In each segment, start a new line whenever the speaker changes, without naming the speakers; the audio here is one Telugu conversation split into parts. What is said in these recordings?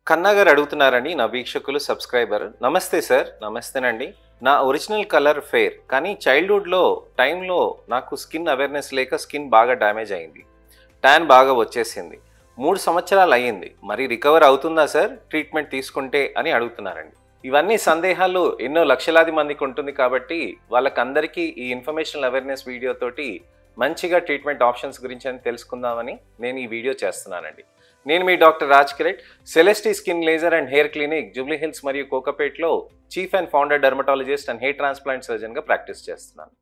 కన్నా గారు అడుగుతున్నారండి నా వీక్షకులు సబ్స్క్రైబర్. నమస్తే సార్. నమస్తేనండి. నా ఒరిజినల్ కలర్ ఫెయిర్. కానీ చైల్డ్‌హుడ్‌లో టైంలో నాకు స్కిన్ అవేర్‌నెస్ లేక స్కిన్ బాగా డ్యామేజ్ అయింది. ట్యాన్ బాగా వచ్చేసింది. 3 సంవత్సరాలు అయ్యింది. మరి రికవర్ అవుతుందా సార్ ట్రీట్మెంట్ తీసుకుంటే అని అడుగుతున్నారండి. ఇవన్నీ సందేహాలు ఎన్నో లక్షలాది మందికి ఉంటుంది కాబట్టి వాళ్ళకందరికీ ఈ ఇన్ఫర్మేషనల్ అవేర్‌నెస్ వీడియో తోటి మంచిగా ట్రీట్మెంట్ ఆప్షన్స్ గురించి తెలుసుకుందామని నేను ఈ వీడియో చేస్తున్నానండి. నేను మీ doctor Raj Kiret, Celestee skin laser and hair clinic Jubilee Hills మరియు కోకాపేట్లో chief and founder dermatologist and hair transplant సర్జన్గా ప్రాక్టీస్ చేస్తున్నాను.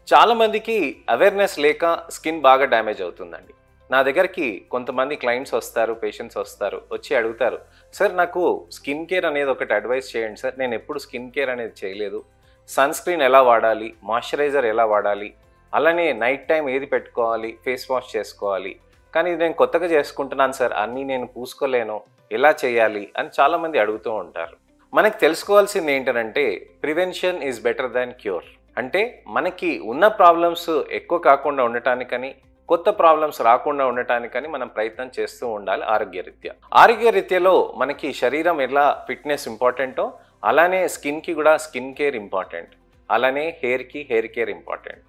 చాలామందికి అవేర్నెస్ లేక స్కిన్ బాగా డ్యామేజ్ అవుతుందండి. నా దగ్గరికి కొంతమంది క్లయింట్స్ వస్తారు, పేషెంట్స్ వస్తారు, వచ్చి అడుగుతారు, సార్ నాకు స్కిన్ కేర్ అనేది ఒకటి అడ్వైస్ చేయండి సార్, నేను ఎప్పుడు స్కిన్ కేర్ అనేది చేయలేదు, సన్ స్క్రీన్ ఎలా వాడాలి, మాయిశ్చరైజర్ ఎలా వాడాలి, అలానే నైట్ టైం ఏది పెట్టుకోవాలి, ఫేస్ వాష్ చేసుకోవాలి, కానీ ఇది నేను కొత్తగా చేసుకుంటున్నాను సార్, అన్నీ నేను పూసుకోలేను, ఎలా చేయాలి అని చాలామంది అడుగుతూ ఉంటారు. మనకు తెలుసుకోవాల్సింది ఏంటంటే prevention is better than cure. అంటే మనకి ఉన్న ప్రాబ్లమ్స్ ఎక్కువ కాకుండా ఉండటానికని, కొత్త ప్రాబ్లమ్స్ రాకుండా ఉండటానికని మనం ప్రయత్నం చేస్తూ ఉండాలి ఆరోగ్యరీత్యా. ఆరోగ్యరీత్యాలో మనకి శరీరం ఎలా ఫిట్నెస్ ఇంపార్టెంటో అలానే స్కిన్కి కూడా స్కిన్ కేర్ ఇంపార్టెంట్, అలానే హెయిర్కి హెయిర్ కేర్ ఇంపార్టెంట్.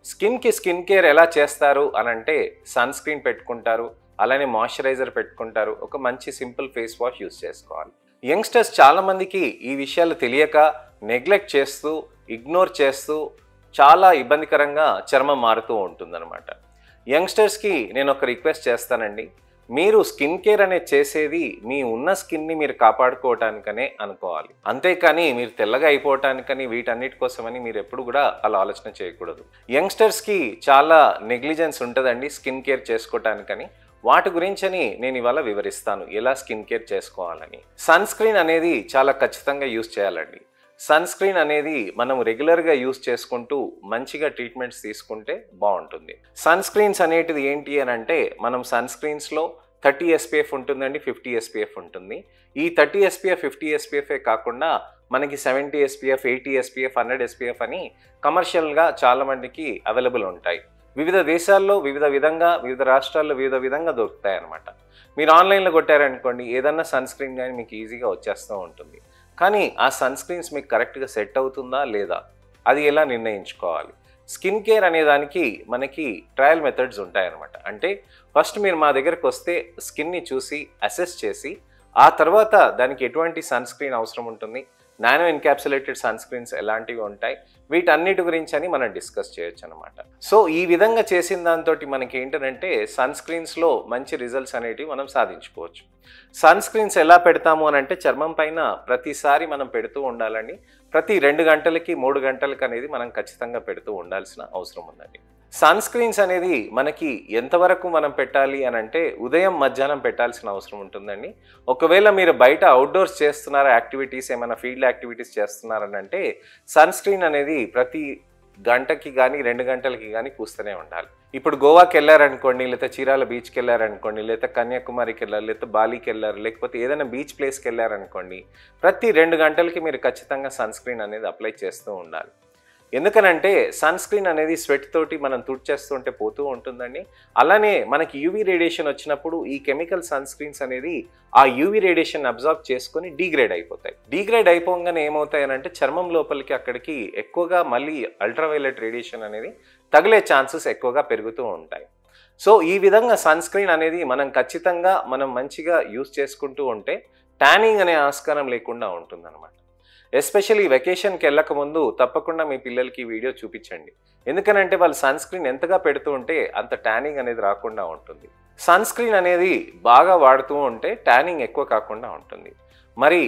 స్కిన్కి స్కిన్ కేర్ ఎలా చేస్తారు అనంటే సన్ స్క్రీన్ పెట్టుకుంటారు, అలానే మాయిశ్చరైజర్ పెట్టుకుంటారు, ఒక మంచి సింపుల్ ఫేస్ వాష్ యూస్ చేసుకోవాలి. యంగ్స్టర్స్ చాలామందికి ఈ విషయాలు తెలియక నెగ్లెక్ట్ చేస్తూ ఇగ్నోర్ చేస్తూ చాలా ఇబ్బందికరంగా చర్మం మారుతూ ఉంటుందన్నమాట. యంగ్స్టర్స్కి నేను ఒక రిక్వెస్ట్ చేస్తానండి, మీరు స్కిన్ కేర్ అనేది చేసేది మీ ఉన్న స్కిన్ని మీరు కాపాడుకోవటానికనే అనుకోవాలి, అంతేకాని మీరు తెల్లగా అయిపోవటానికని వీటన్నిటి కోసమని మీరు ఎప్పుడు కూడా అలా ఆలోచన చేయకూడదు. యంగ్స్టర్స్కి చాలా నెగ్లిజెన్స్ ఉంటుందండి స్కిన్ కేర్ చేసుకోవటానికని. వాటి గురించని నేను ఇవాళ వివరిస్తాను ఎలా స్కిన్ కేర్ చేసుకోవాలని. సన్ స్క్రీన్ అనేది చాలా ఖచ్చితంగా యూస్ చేయాలండి. సన్ స్క్రీన్ అనేది మనం రెగ్యులర్గా యూస్ చేసుకుంటూ మంచిగా ట్రీట్మెంట్స్ తీసుకుంటే బాగుంటుంది. సన్ స్క్రీన్స్ అనేటిది ఏంటి అని అంటే మనం సన్ స్క్రీన్స్లో 30 SPF ఉంటుందండి, 50 SPF ఉంటుంది. ఈ 30 SPF 50 SPF కాకుండా మనకి 70 SPF 80 SPF 100 SPF అని కమర్షియల్గా చాలామందికి అవైలబుల్ ఉంటాయి. వివిధ దేశాల్లో వివిధ రాష్ట్రాల్లో వివిధ విధంగా దొరుకుతాయి అన్నమాట. మీరు ఆన్లైన్లో కొట్టారనుకోండి ఏదన్నా సన్ స్క్రీన్ కానీ మీకు ఈజీగా వచ్చేస్తూ ఉంటుంది. కానీ ఆ సన్ స్క్రీన్స్ మీకు కరెక్ట్గా సెట్ అవుతుందా లేదా అది ఎలా నిర్ణయించుకోవాలి? స్కిన్ కేర్ అనే దానికి మనకి ట్రయల్ మెథడ్స్ ఉంటాయన్నమాట. అంటే ఫస్ట్ మీరు మా దగ్గరకు వస్తే స్కిన్ని చూసి అసెస్ చేసి ఆ తర్వాత దానికి ఎటువంటి సన్ స్క్రీన్ అవసరం ఉంటుంది, నానో ఎన్క్యాప్సులేటెడ్ సన్ స్క్రీన్స్ ఎలాంటివి ఉంటాయి, వీటన్నిటి గురించి అని మనం డిస్కస్ చేయొచ్చు అనమాట. సో ఈ విధంగా చేసిన దాంతో మనకి ఏంటంటే సన్ స్క్రీన్స్లో మంచి రిజల్ట్స్ అనేటివి మనం సాధించుకోవచ్చు. సన్ స్క్రీన్స్ ఎలా పెడతాము అని అంటే చర్మం పైన ప్రతిసారి మనం పెడుతూ ఉండాలండి. ప్రతి 2 గంటలకి 3 గంటలకి అనేది మనం ఖచ్చితంగా పెడుతూ ఉండాల్సిన అవసరం ఉందండి. సన్ స్క్రీన్స్ అనేది మనకి ఎంతవరకు మనం పెట్టాలి అని అంటే ఉదయం మధ్యాహ్నం పెట్టాల్సిన అవసరం ఉంటుందండి. ఒకవేళ మీరు బయట అవుట్డోర్స్ చేస్తున్నారా, యాక్టివిటీస్ ఏమైనా ఫీల్డ్ యాక్టివిటీస్ చేస్తున్నారని అంటే సన్ స్క్రీన్ అనేది ప్రతి గంటకి కానీ 2 గంటలకి కానీ పూస్తూనే ఉండాలి. ఇప్పుడు గోవాకి వెళ్ళారనుకోండి, లేకపోతే చీరాల బీచ్కి వెళ్ళారనుకోండి, లేకపోతే కన్యాకుమారికి వెళ్ళారు, లేకపోతే బాలీకి వెళ్ళారు, లేకపోతే ఏదైనా బీచ్ ప్లేస్కి వెళ్ళారనుకోండి, ప్రతి 2 గంటలకి మీరు ఖచ్చితంగా సన్ స్క్రీన్ అనేది అప్లై చేస్తూ ఉండాలి. ఎందుకనంటే సన్ స్క్రీన్ అనేది స్వెట్ తోటి మనం తుడిచేస్తుంటే పోతూ ఉంటుందండి. అలానే మనకి యూవీ రేడియేషన్ వచ్చినప్పుడు ఈ కెమికల్ సన్ స్క్రీన్స్ అనేది ఆ యూవీ రేడియేషన్ అబ్జార్బ్ చేసుకొని డీగ్రేడ్ అయిపోతాయి. డీగ్రేడ్ అయిపోగానే ఏమవుతాయనంటే చర్మం లోపలికి అక్కడికి ఎక్కువగా మళ్ళీ అల్ట్రావైలెట్ రేడియేషన్ అనేది తగిలే ఛాన్సెస్ ఎక్కువగా పెరుగుతూ ఉంటాయి. సో ఈ విధంగా సన్ స్క్రీన్ అనేది మనం ఖచ్చితంగా మంచిగా యూస్ చేసుకుంటూ ఉంటే ట్యానింగ్ అనే ఆస్కారం లేకుండా ఉంటుందన్నమాట. ఎస్పెషల్లీ వెకేషన్కి వెళ్ళక ముందు తప్పకుండా మీ పిల్లలకి వీడియో చూపించండి. ఎందుకనంటే వాళ్ళు సన్ స్క్రీన్ ఎంతగా పెడుతూ ఉంటే అంత ట్యానింగ్ అనేది రాకుండా ఉంటుంది. సన్ స్క్రీన్ అనేది బాగా వాడుతూ ఉంటే ట్యానింగ్ ఎక్కువ కాకుండా ఉంటుంది. మరి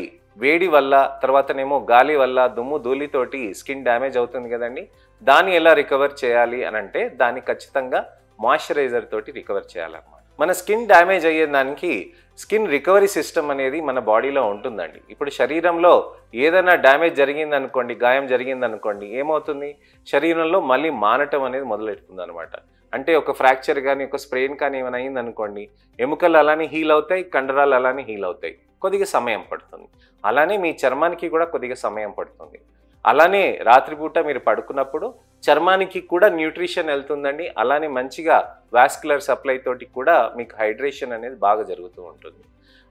వేడి వల్ల తర్వాతనేమో గాలి వల్ల దుమ్ము ధూళితోటి స్కిన్ డ్యామేజ్ అవుతుంది కదండి, దాన్ని ఎలా రికవర్ చేయాలి అని అంటే దాన్ని ఖచ్చితంగా మాయిశ్చరైజర్ తోటి రికవర్ చేయాలన్నమాట. మన స్కిన్ డ్యామేజ్ అయ్యేదానికి స్కిన్ రికవరీ సిస్టమ్ అనేది మన బాడీలో ఉంటుందండి. ఇప్పుడు శరీరంలో ఏదైనా డ్యామేజ్ జరిగిందనుకోండి, గాయం జరిగిందనుకోండి, ఏమవుతుంది శరీరంలో మళ్ళీ మానటం అనేది మొదలెడుతుంది అనమాట. అంటే ఒక ఫ్రాక్చర్ కానీ ఒక స్ప్రెయిన్ కానీ ఏమైనా అయిందనుకోండి, ఎముకలు అలానే హీల్ అవుతాయి, కండరాలు అలానే హీల్ అవుతాయి, కొద్దిగా సమయం పడుతుంది. అలానే మీ చర్మానికి కూడా కొద్దిగా సమయం పడుతుంది. అలానే రాత్రిపూట మీరు పడుకున్నప్పుడు చర్మానికి కూడా న్యూట్రిషన్ వెళ్తుందండి. అలానే మంచిగా వాస్కులర్ సప్లై తోటి కూడా మీకు హైడ్రేషన్ అనేది బాగా జరుగుతూ ఉంటుంది.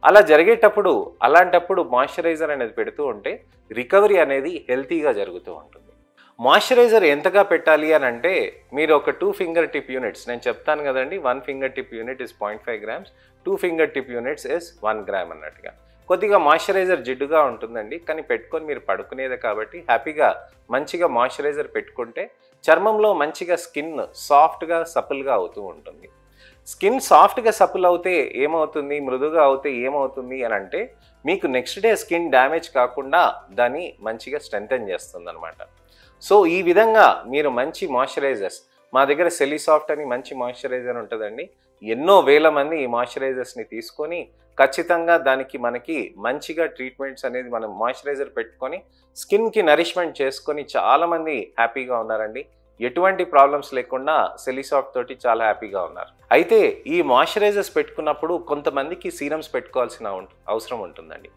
అలా జరిగేటప్పుడు అలాంటప్పుడు మాయిశ్చరైజర్ అనేది పెడుతూ ఉంటే రికవరీ అనేది హెల్తీగా జరుగుతూ ఉంటుంది. మాయిశ్చరైజర్ ఎంతగా పెట్టాలి అని అంటే మీరు ఒక 2 ఫింగర్ టిప్ యూనిట్స్, నేను చెప్తాను కదండి, 1 finger tip unit is 0.5 grams, 2 finger tip units is 1 gram అన్నట్టుగా. కొద్దిగా మాయిశ్చరైజర్ జిడ్డుగా ఉంటుందండి, కానీ పెట్టుకొని మీరు పడుకునేదే కాబట్టి హ్యాపీగా మంచిగా మాయిశ్చరైజర్ పెట్టుకుంటే చర్మంలో మంచిగా స్కిన్ సాఫ్ట్గా సపుల్గా అవుతూ ఉంటుంది. స్కిన్ సాఫ్ట్గా సపుల్ అవుతే ఏమవుతుంది, మృదుగా అవుతే ఏమవుతుంది అని అంటే మీకు నెక్స్ట్ డే స్కిన్ డ్యామేజ్ కాకుండా దాన్ని మంచిగా స్ట్రెంథెన్ చేస్తుంది అనమాట. సో ఈ విధంగా మీరు మంచి మాయిశ్చరైజర్స్, మా దగ్గర సెలీసాఫ్ట్ అని మంచి మాయిశ్చరైజర్ ఉంటుందండి. ఎన్నో వేల మంది ఈ మాయిశ్చరైజర్స్ని తీసుకొని ఖచ్చితంగా దానికి మనకి మంచిగా ట్రీట్మెంట్స్ అనేది మనం మాయిశ్చరైజర్ పెట్టుకొని స్కిన్కి నరిష్మెంట్ చేసుకొని చాలామంది హ్యాపీగా ఉన్నారండి. ఎటువంటి ప్రాబ్లమ్స్ లేకుండా సెలీసాఫ్ట్ తోటి చాలా హ్యాపీగా ఉన్నారు. అయితే ఈ మాయిశ్చరైజర్స్ పెట్టుకున్నప్పుడు కొంతమందికి సీరమ్స్ పెట్టుకోవాల్సిన అవసరం ఉంటుందండి.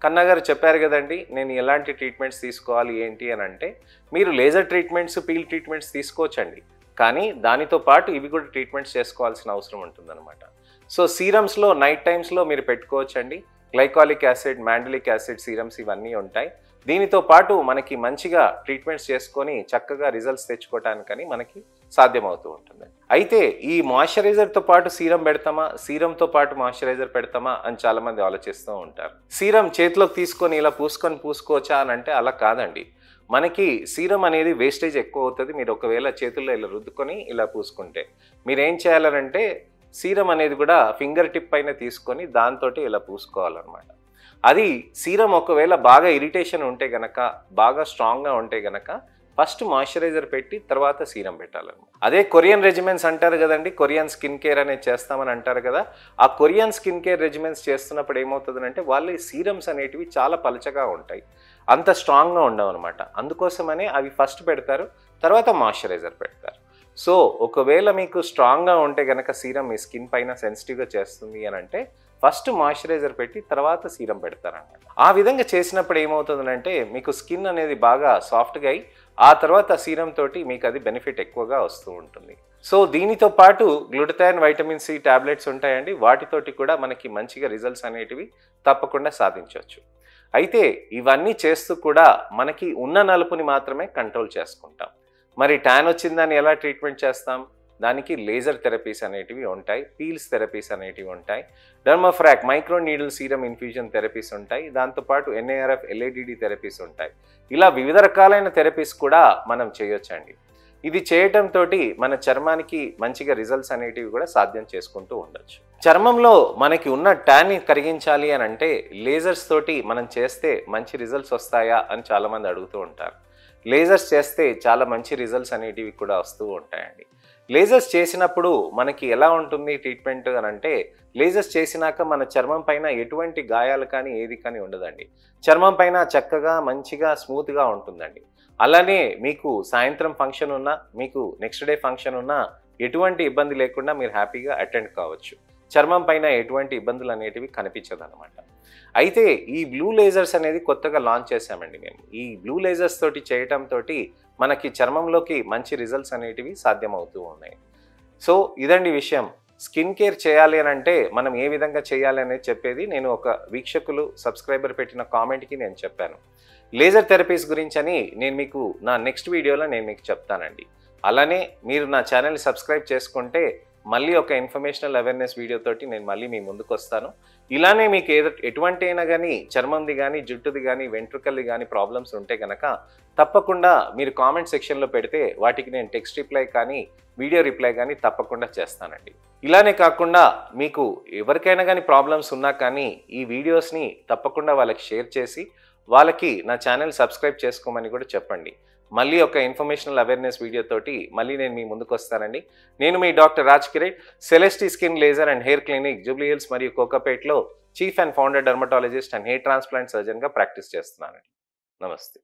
కన్నా గారు చెప్పారు కదండి, నేను ఎలాంటి ట్రీట్మెంట్స్ తీసుకోవాలి ఏంటి అని అంటే మీరు లేజర్ ట్రీట్మెంట్స్, పీల్ ట్రీట్మెంట్స్ తీసుకోవచ్చండి, కానీ దానితో పాటు ఇవి కూడా ట్రీట్మెంట్స్ చేసుకోవాల్సిన అవసరం ఉంటుందన్నమాట. సో సీరమ్స్లో నైట్ టైమ్స్లో మీరు పెట్టుకోవచ్చండి. Glycolic acid, mandelic acid serums ఇవన్నీ ఉంటాయి. దీనితో పాటు మనకి మంచిగా ట్రీట్మెంట్స్ చేసుకొని చక్కగా రిజల్ట్స్ తెచ్చుకోవటానికని మనకి సాధ్యమవుతూ ఉంటుంది. అయితే ఈ మాయిశ్చరైజర్తో పాటు సీరం పెడతామా, సీరంతో పాటు మాయిశ్చరైజర్ పెడతామా అని చాలామంది ఆలోచిస్తూ ఉంటారు. సీరం చేతిలోకి తీసుకొని ఇలా పూసుకోవచ్చా అని అంటే అలా కాదండి. మనకి సీరం అనేది వేస్టేజ్ ఎక్కువ అవుతుంది. మీరు ఒకవేళ చేతుల్లో ఇలా రుద్దుకొని ఇలా పూసుకుంటే మీరేం చేయాలనంటే సీరం అనేది కూడా ఫింగర్ టిప్ పైన తీసుకొని దాంతో ఇలా పూసుకోవాలన్నమాట. అది సీరం ఒకవేళ బాగా ఇరిటేషన్ ఉంటే గనక, బాగా స్ట్రాంగ్గా ఉంటే గనక ఫస్ట్ మాయిశ్చరైజర్ పెట్టి తర్వాత సీరం పెట్టాలన్నమాట. అదే కొరియన్ రెజిమెన్స్ అంటారు కదండి, కొరియన్ స్కిన్ కేర్ అనేది చేస్తామని అంటారు కదా. ఆ కొరియన్ స్కిన్ కేర్ రెజిమెన్స్ చేస్తున్నప్పుడు ఏమవుతుందంటే వాళ్ళ సీరమ్స్ అనేటివి చాలా పలచగా ఉంటాయి, అంత స్ట్రాంగ్గా ఉండవు అనమాట. అందుకోసమనే అవి ఫస్ట్ పెడతారు, తర్వాత మాయిశ్చరైజర్ పెడతారు. సో ఒకవేళ మీకు స్ట్రాంగ్గా ఉంటే కనుక సీరం మీ స్కిన్ పైన సెన్సిటివ్గా చేస్తుంది అని అంటే ఫస్ట్ మాయిశ్చరైజర్ పెట్టి తర్వాత సీరం పెడతారన్నమాట. ఆ విధంగా చేసినప్పుడు ఏమవుతుందంటే మీకు స్కిన్ అనేది బాగా సాఫ్ట్గా అయ్యి ఆ తర్వాత సీరం తోటి మీకు అది బెనిఫిట్ ఎక్కువగా వస్తూ ఉంటుంది. సో దీనితో పాటు గ్లూటథైన్, వైటమిన్ సి టాబ్లెట్స్ ఉంటాయండి, వాటితోటి కూడా మనకి మంచిగా రిజల్ట్స్ అనేటివి తప్పకుండా సాధించవచ్చు. అయితే ఇవన్నీ చేస్తూ కూడా మనకి ఉన్న నలుపుని మాత్రమే కంట్రోల్ చేసుకుంటాం. మరి ట్యాన్ వచ్చిందని ఎలా ట్రీట్మెంట్ చేస్తాం? దానికి లేజర్ థెరపీస్ అనేటివి ఉంటాయి, పీల్స్ థెరపీస్ అనేటివి ఉంటాయి, Dermafrac micro needle serum infusion therapies ఉంటాయి, దాంతోపాటు NARF LADD థెరపీస్ ఉంటాయి. ఇలా వివిధ రకాలైన థెరపీస్ కూడా మనం చేయొచ్చండి. ఇది చేయటంతో మన చర్మానికి మంచిగా రిజల్ట్స్ అనేటివి కూడా సాధ్యం చేసుకుంటూ ఉండొచ్చు. చర్మంలో మనకి ఉన్న ట్యాన్ని కరిగించాలి అని అంటే లేజర్స్ తోటి మనం చేస్తే మంచి రిజల్ట్స్ వస్తాయా అని చాలామంది అడుగుతూ ఉంటారు. లేజర్స్ చేస్తే చాలా మంచి రిజల్ట్స్ అనేటివి కూడా వస్తూ ఉంటాయండి. లేజర్స్ చేసినప్పుడు మనకి ఎలా ఉంటుంది ట్రీట్మెంట్ అని అంటే లేజర్స్ చేసినాక మన చర్మం పైన ఎటువంటి గాయాలు కానీ ఏది కానీ ఉండదండి. చర్మం పైన చక్కగా మంచిగా స్మూత్గా ఉంటుందండి. అలానే మీకు సాయంత్రం ఫంక్షన్ ఉన్నా, మీకు నెక్స్ట్ డే ఫంక్షన్ ఉన్నా ఎటువంటి ఇబ్బంది లేకుండా మీరు హ్యాపీగా అటెండ్ కావచ్చు. చర్మం పైన ఎటువంటి ఇబ్బందులు అనేటివి కనిపించదన్నమాట. అయితే ఈ బ్లూ లేజర్స్ అనేది కొత్తగా లాంచ్ చేశామండి మేము. ఈ బ్లూ లేజర్స్ తోటి చేయటంతో మనకి చర్మంలోకి మంచి రిజల్ట్స్ అనేటివి సాధ్యమవుతూ ఉన్నాయి. సో ఇదండి విషయం. స్కిన్ కేర్ చేయాలి అని అంటే మనం ఏ విధంగా చేయాలి అనేది చెప్పేది నేను ఒక వీక్షకులు సబ్స్క్రైబర్ పెట్టిన కామెంట్కి నేను చెప్పాను. లేజర్ థెరపీస్ గురించి అని నేను మీకు నా నెక్స్ట్ వీడియోలో నేను మీకు చెప్తానండి. అలానే మీరు నా ఛానల్ని సబ్స్క్రైబ్ చేసుకుంటే మళ్ళీ ఒక ఇన్ఫర్మేషనల్ అవేర్నెస్ వీడియోతోటి నేను మళ్ళీ మీ ముందుకు వస్తాను. ఇలానే మీకు ఎటువంటి అయినా కానీ చర్మంది కానీ, జుట్టుది కానీ, వెంట్రుకల్ది కానీ ప్రాబ్లమ్స్ ఉంటే కనుక తప్పకుండా మీరు కామెంట్ సెక్షన్లో పెడితే వాటికి నేను టెక్స్ట్ రిప్లై కానీ, వీడియో రిప్లై కానీ తప్పకుండా చేస్తానండి. ఇలానే కాకుండా మీకు ఎవరికైనా కానీ ప్రాబ్లమ్స్ ఉన్నా కానీ ఈ వీడియోస్ని తప్పకుండా వాళ్ళకి షేర్ చేసి వాళ్ళకి నా ఛానల్ సబ్స్క్రైబ్ చేసుకోమని కూడా చెప్పండి. మళ్ళీ ఒక ఇన్ఫర్మేషనల్ అవేర్నెస్ వీడియోతోటి మళ్ళీ నేను మీ ముందుకు వస్తానండి. నేను మీ doctor Raj Kireet, Celestee skin laser and hair clinic, Jubilee Hills మరియు కోకాపేట్లో chief and founder dermatologist and hair transplant సర్జన్గా ప్రాక్టీస్ చేస్తున్నానండి. నమస్తే.